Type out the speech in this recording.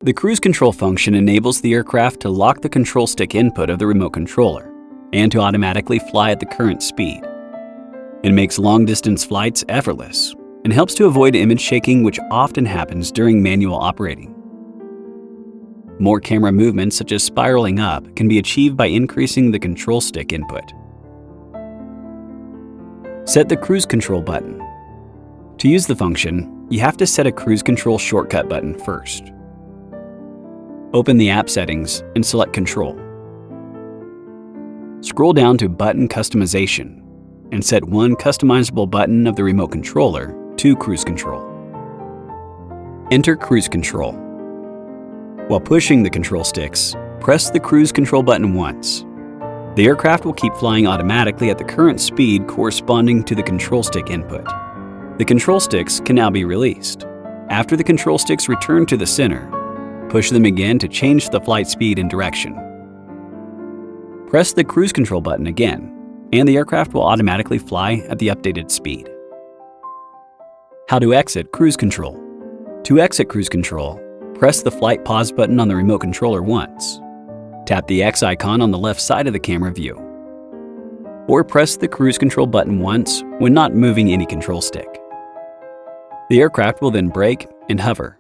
The cruise control function enables the aircraft to lock the control stick input of the remote controller and to automatically fly at the current speed. It makes long-distance flights effortless and helps to avoid image shaking, which often happens during manual operating. More camera movements, such as spiraling up, can be achieved by increasing the control stick input. Set the cruise control button. To use the function, you have to set a cruise control shortcut button first. Open the app settings and select Control. Scroll down to Button Customization and set one customizable button of the remote controller to cruise control. Enter cruise control. While pushing the control sticks, press the cruise control button once. The aircraft will keep flying automatically at the current speed corresponding to the control stick input. The control sticks can now be released. After the control sticks return to the center, push them again to change the flight speed and direction. Press the cruise control button again, and the aircraft will automatically fly at the updated speed. How to exit cruise control. To exit cruise control, press the flight pause button on the remote controller once. Tap the X icon on the left side of the camera view. Or press the cruise control button once when not moving any control stick. The aircraft will then brake and hover.